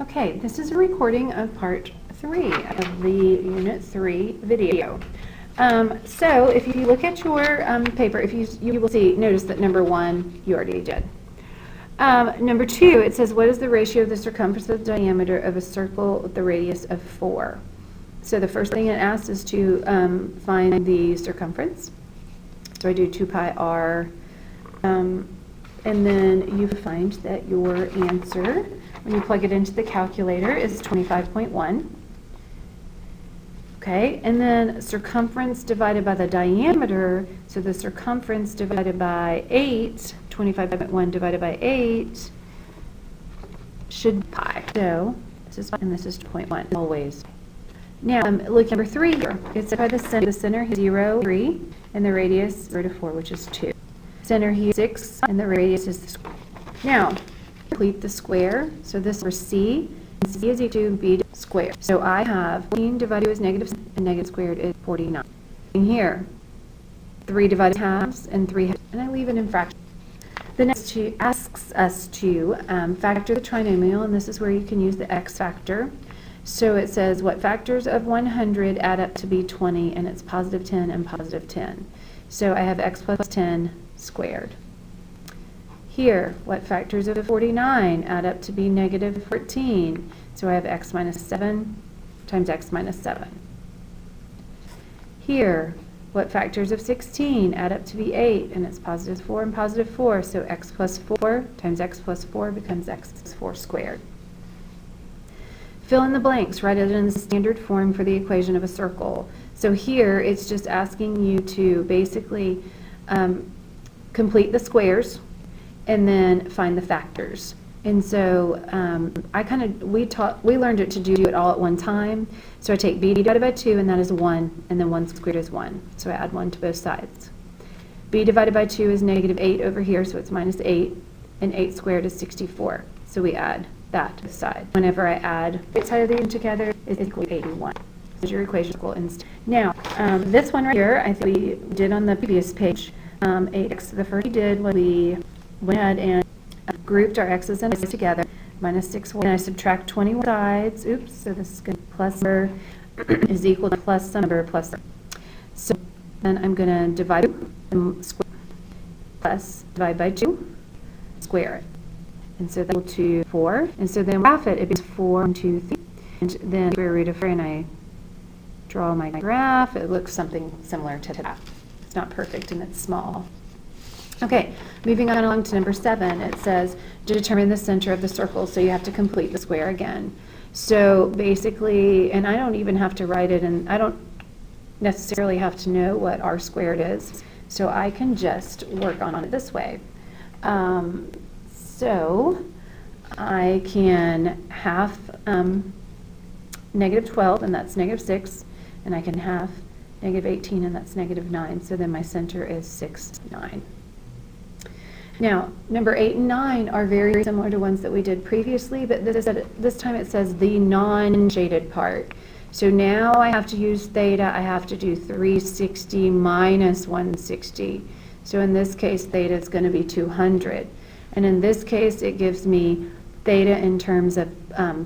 Okay, this is a recording of part 3 of the Unit 3 video. So if you look at your paper, if you will notice that number 1 you already did. Number 2, it says, what is the ratio of the circumference of the diameter of a circle with the radius of 4? So the first thing it asks is to find the circumference. So I do 2 pi r, and then you find that your answer, when you plug it into the calculator, is 25.1. Okay, and then circumference divided by the diameter, so the circumference divided by 8, 25.1 divided by 8, should be pi. So this is, and this is 2.1, always. Now, look at number 3 here. It's by the center is 0, 3, and the radius 0 to 4, which is 2. Center here is 6, and the radius is the square. Now, complete the square. So this is C, and C is equal to B squared. So I have 14 divided with negative, and negative squared is 49. And here, 3 divided halves, and 3 halves, and I leave it in fractions. The next asks us to factor the trinomial, and this is where you can use the x factor. So it says, what factors of 100 add up to be 20, and it's positive 10 and positive 10. So I have x plus 10 squared. Here, what factors of 49 add up to be negative 14? So I have x minus 7 times x minus 7. Here, what factors of 16 add up to be 8? And it's positive 4 and positive 4. So x plus 4 times x plus 4 becomes x plus 4 squared. Fill in the blanks. Write it in the standard form for the equation of a circle. So here, it's just asking you to basically complete the squares and then find the factors. And so we learned it to do it all at one time. So I take b divided by 2, and that is 1, and then 1 squared is 1. So I add 1 to both sides. B divided by 2 is negative 8 over here, so it's minus 8, and 8 squared is 64. So we add that to the side. Whenever I add each side of these together, it's equal to 81. So your equation is equal. Now, this one right here, I think we did on the previous page, 8x. The first we did was we went ahead and grouped our x's and y's together, minus 6, and I subtract 21 sides. Oops, so this is going to plus number is equal to plus some number plus. So then I'm going to divide square plus divide by 2, square it. And so that's equal to 4. And so then graph it, it becomes 4, 1, 2, 3. And then square root of 4, and I draw my graph. It looks something similar to that. It's not perfect and it's small. Okay, moving on along to number 7, it says to determine the center of the circle, so you have to complete the square again. So basically, and I don't even have to write it, and I don't necessarily have to know what r squared is, so I can just work on it this way. So I can half negative 12, and that's negative 6, and I can half negative 18, and that's negative 9, so then my center is 6, 9. Now, number 8 and 9 are very similar to ones that we did previously, but this time it says the non-shaded part. So now I have to use theta. I have to do 360 minus 160. So in this case, theta is going to be 200. And in this case, it gives me theta in terms of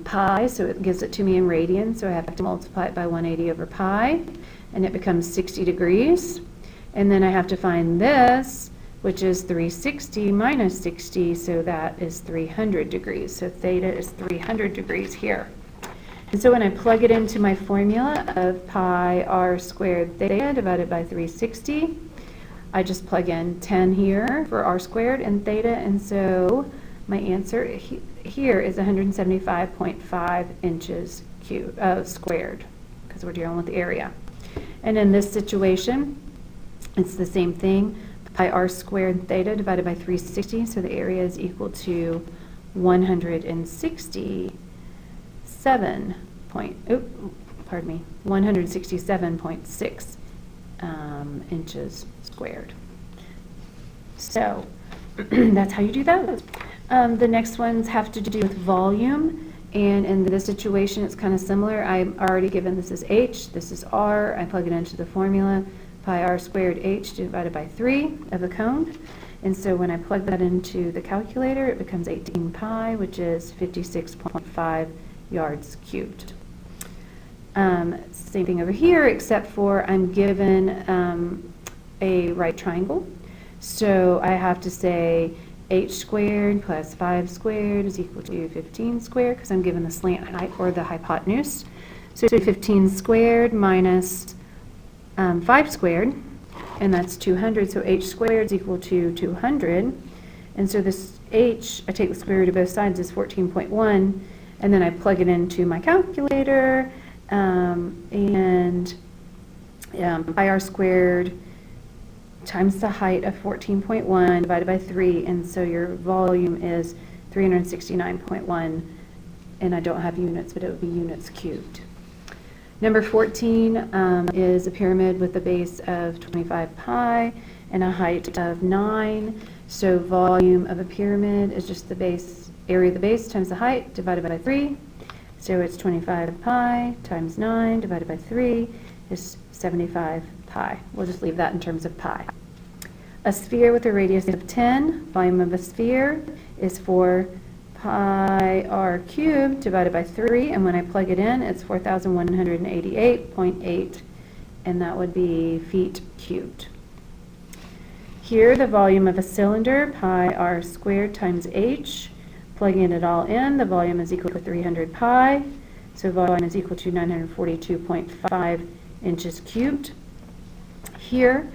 pi, so it gives it to me in radians. So I have to multiply it by 180 over pi, and it becomes 60 degrees. And then I have to find this, which is 360 minus 60, so that is 300 degrees. So theta is 300 degrees here. And so when I plug it into my formula of pi r squared theta divided by 360, I just plug in 10 here for r squared and theta, and so my answer here is 175.5 inches squared, because we're dealing with the area. And in this situation, it's the same thing. Pi r squared theta divided by 360, so the area is equal to 167.6 inches squared. So that's how you do those. The next ones have to do with volume, and in this situation it's kind of similar. I'm already given this is h, this is r. I plug it into the formula. Pi r squared h divided by 3 of the cone And so when I plug that into the calculator, it becomes 18 pi, which is 56.5 yards cubed. Same thing over here, except for I'm given a right triangle. So I have to say h squared plus 5 squared is equal to 15 squared, because I'm given the slant height or the hypotenuse. So 15 squared minus 5 squared, and that's 200, so h squared is equal to 200. And so this h, I take the square root of both sides, is 14.1, and then I plug it into my calculator, and pi r squared times the height of 14.1 divided by 3, and so your volume is 369.1, and I don't have units, but it would be units cubed. Number 14 is a pyramid with a base of 25 pi and a height of 9. So volume of a pyramid is just the base, area of the base times the height divided by 3. So it's 25 pi times 9 divided by 3 is 75 pi. We'll just leave that in terms of pi. A sphere with a radius of 10, volume of a sphere is 4 pi r cubed divided by 3, and when I plug it in, it's 4,188.8, and that would be feet cubed. Here, the volume of a cylinder, pi r squared times h, plugging it all in, the volume is equal to 300 pi, so volume is equal to 942.5 inches cubed. Here,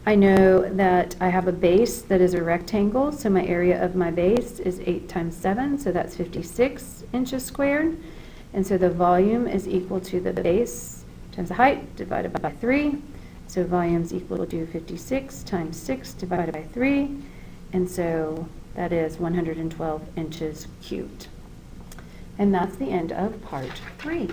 I know that I have a base that is a rectangle, so my area of my base is 8 times 7, so that's 56 inches squared. And so the volume is equal to the base times the height divided by 3. So volume is equal to 56 times 6 divided by 3. And so that is 112 inches cubed. And that's the end of part 3.